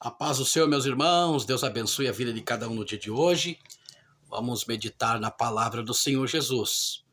A paz do Senhor, meus irmãos, Deus abençoe a vida de cada um no dia de hoje. Vamos meditar na palavra do Senhor Jesus,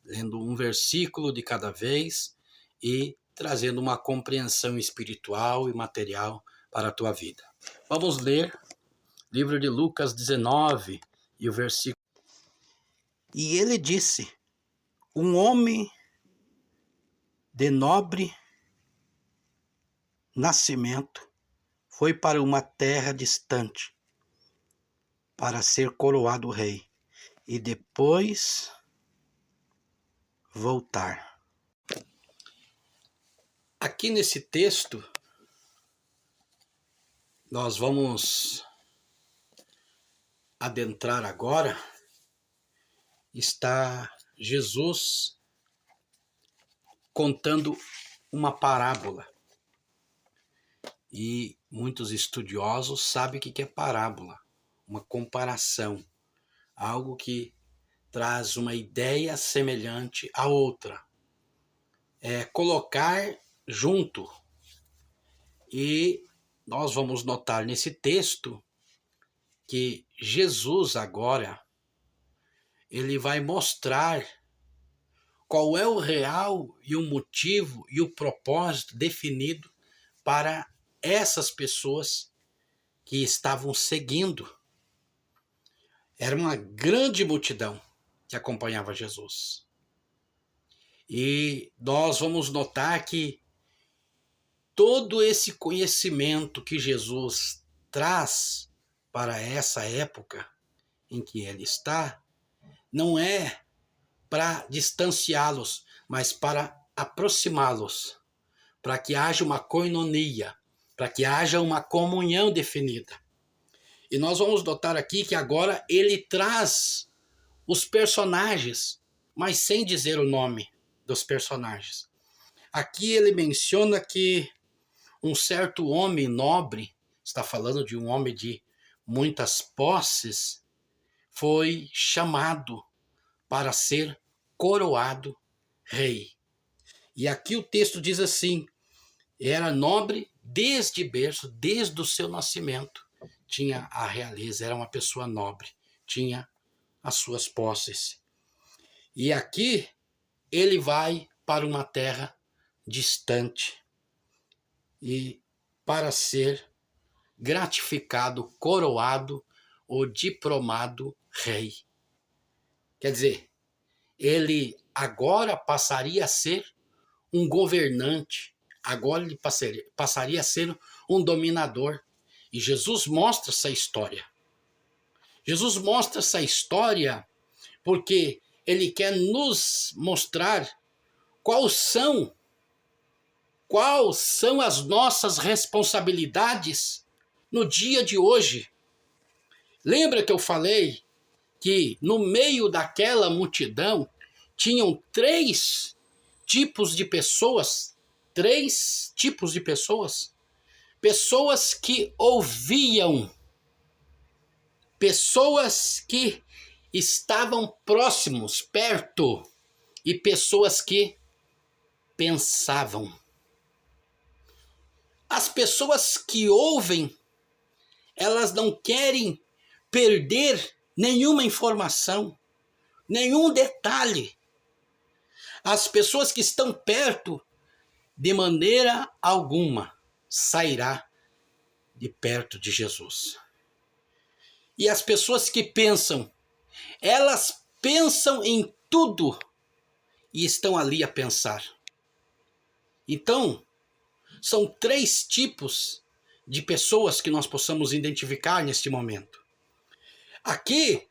lendo um versículo de cada vez e trazendo uma compreensão espiritual e material para a tua vida. Vamos ler livro de Lucas 19 e o versículo. E ele disse: um homem de nobre nascimento foi para uma terra distante para ser coroado rei e depois voltar. Aqui nesse texto, nós vamos adentrar agora, está Jesus contando uma parábola. E muitos estudiosos sabem o que é parábola, uma comparação, algo que traz uma ideia semelhante à outra. É colocar junto. E nós vamos notar nesse texto que Jesus agora, ele vai mostrar qual é o real e o motivo e o propósito definido para essas pessoas que estavam seguindo. Era uma grande multidão que acompanhava Jesus. E nós vamos notar que todo esse conhecimento que Jesus traz para essa época em que ele está, não é para distanciá-los, mas para aproximá-los, para que haja uma koinonia, para que haja uma comunhão definida. E nós vamos notar aqui que agora ele traz os personagens, mas sem dizer o nome dos personagens. Aqui ele menciona que um certo homem nobre, está falando de um homem de muitas posses, foi chamado para ser coroado rei. E aqui o texto diz assim: era nobre desde berço, desde o seu nascimento. Tinha a realeza, era uma pessoa nobre, tinha as suas posses. E aqui ele vai para uma terra distante e para ser gratificado, coroado ou diplomado rei. Quer dizer, ele agora passaria a ser um governante, agora ele passaria a ser um dominador. E Jesus mostra essa história. Jesus mostra essa história porque ele quer nos mostrar quais são as nossas responsabilidades no dia de hoje. Lembra que eu falei que no meio daquela multidão tinham três tipos de pessoas? Três tipos de pessoas. Pessoas que ouviam, pessoas que estavam próximos, perto, e pessoas que pensavam. As pessoas que ouvem, elas não querem perder nenhuma informação, nenhum detalhe. As pessoas que estão perto, de maneira alguma, sairá de perto de Jesus. E as pessoas que pensam, elas pensam em tudo e estão ali a pensar. Então, são três tipos de pessoas que nós possamos identificar neste momento. Aqui,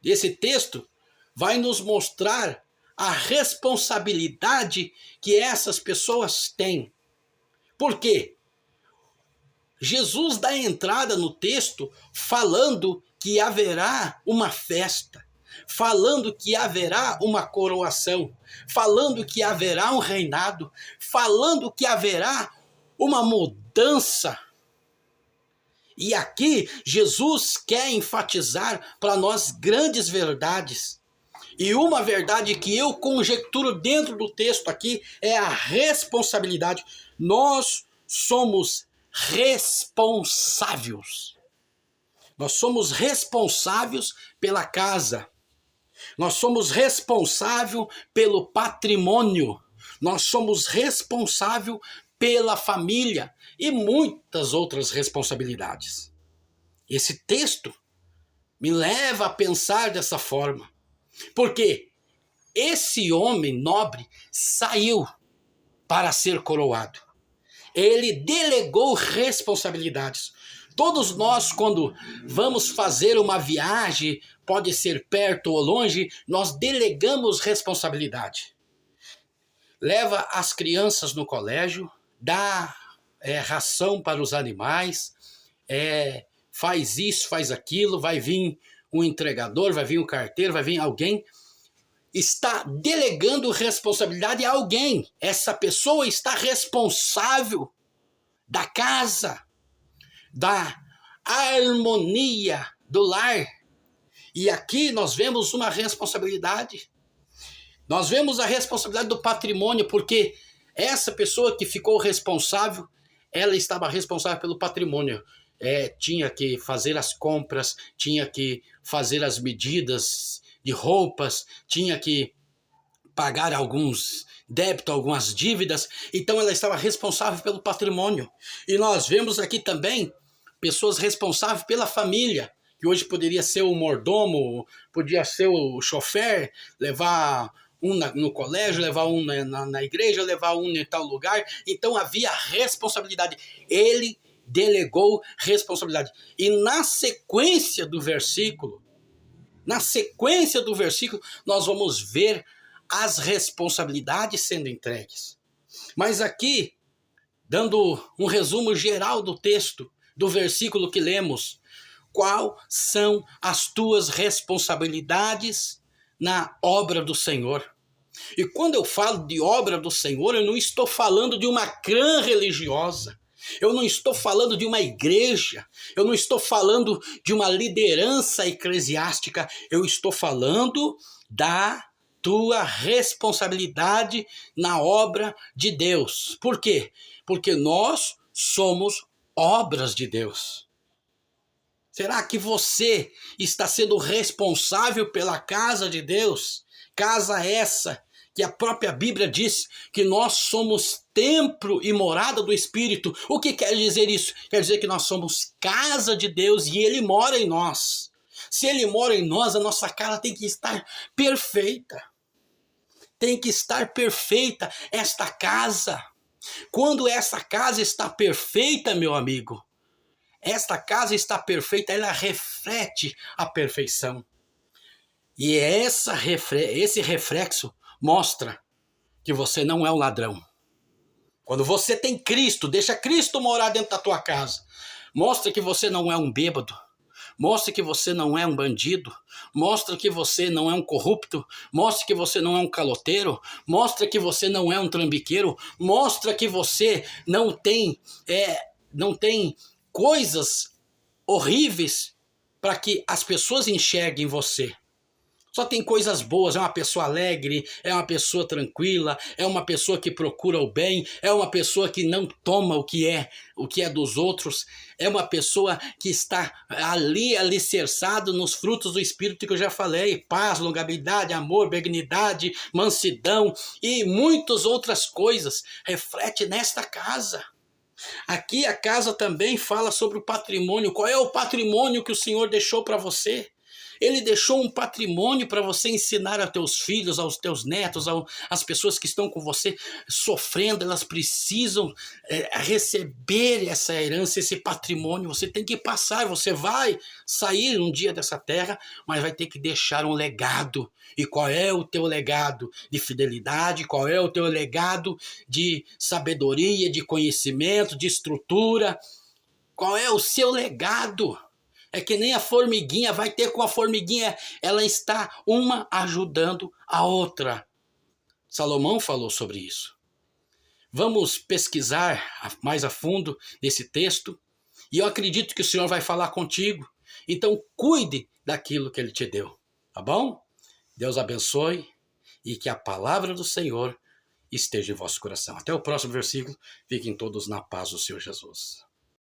esse texto vai nos mostrar a responsabilidade que essas pessoas têm. Por quê? Jesus dá entrada no texto falando que haverá uma festa, falando que haverá uma coroação, falando que haverá um reinado, falando que haverá uma mudança. E aqui Jesus quer enfatizar para nós grandes verdades. E uma verdade que eu conjecturo dentro do texto aqui é a responsabilidade. Nós somos responsáveis. Nós somos responsáveis pela casa. Nós somos responsáveis pelo patrimônio. Nós somos responsáveis pela família e muitas outras responsabilidades. Esse texto me leva a pensar dessa forma. Porque esse homem nobre saiu para ser coroado. Ele delegou responsabilidades. Todos nós, quando vamos fazer uma viagem, pode ser perto ou longe, nós delegamos responsabilidade. Leva as crianças no colégio, dá ração para os animais, faz isso, faz aquilo, vai vir um entregador, vai vir um carteiro, vai vir alguém. Está delegando responsabilidade a alguém. Essa pessoa está responsável da casa, da harmonia do lar. E aqui nós vemos uma responsabilidade. Nós vemos a responsabilidade do patrimônio, porque essa pessoa que ficou responsável, ela estava responsável pelo patrimônio. Tinha que fazer as compras, tinha que fazer as medidas de roupas, tinha que pagar alguns débitos, algumas dívidas. Então ela estava responsável pelo patrimônio. E nós vemos aqui também pessoas responsáveis pela família, que hoje poderia ser o mordomo, podia ser o chofer, levar um no colégio, levar um na igreja, levar um em tal lugar. Então havia responsabilidade. Ele delegou responsabilidade. E na sequência do versículo, nós vamos ver as responsabilidades sendo entregues. Mas aqui, dando um resumo geral do texto, do versículo que lemos, quais são as tuas responsabilidades na obra do Senhor? E quando eu falo de obra do Senhor, eu não estou falando de uma clã religiosa. Eu não estou falando de uma igreja, eu não estou falando de uma liderança eclesiástica, eu estou falando da tua responsabilidade na obra de Deus. Por quê? Porque nós somos obras de Deus. Será que você está sendo responsável pela casa de Deus? Casa essa que a própria Bíblia diz que nós somos templo e morada do Espírito. O que quer dizer isso? Quer dizer que nós somos casa de Deus e Ele mora em nós. Se Ele mora em nós, a nossa casa tem que estar perfeita. Tem que estar perfeita esta casa. Quando essa casa está perfeita, meu amigo, esta casa está perfeita, ela reflete a perfeição. E esse reflexo mostra que você não é um ladrão. Quando você tem Cristo, deixa Cristo morar dentro da tua casa, mostra que você não é um bêbado, mostra que você não é um bandido, mostra que você não é um corrupto, mostra que você não é um caloteiro, mostra que você não é um trambiqueiro, mostra que você não tem coisas horríveis para que as pessoas enxerguem você. Só tem coisas boas, é uma pessoa alegre, é uma pessoa tranquila, é uma pessoa que procura o bem, é uma pessoa que não toma o que é dos outros, é uma pessoa que está ali alicerçado nos frutos do Espírito que eu já falei, paz, longanimidade, amor, benignidade, mansidão e muitas outras coisas, reflete nesta casa. Aqui a casa também fala sobre o patrimônio. Qual é o patrimônio que o Senhor deixou para você? Ele deixou um patrimônio para você ensinar a teus filhos, aos teus netos, às pessoas que estão com você sofrendo. Elas precisam receber essa herança, esse patrimônio. Você tem que passar, você vai sair um dia dessa terra, mas vai ter que deixar um legado. E qual é o teu legado de fidelidade? Qual é o teu legado de sabedoria, de conhecimento, de estrutura? Qual é o seu legado? É que nem a formiguinha, vai ter com a formiguinha, ela está uma ajudando a outra. Salomão falou sobre isso. Vamos pesquisar mais a fundo nesse texto e eu acredito que o Senhor vai falar contigo. Então cuide daquilo que Ele te deu, tá bom? Deus abençoe e que a palavra do Senhor esteja em vosso coração. Até o próximo versículo. Fiquem todos na paz do Senhor Jesus.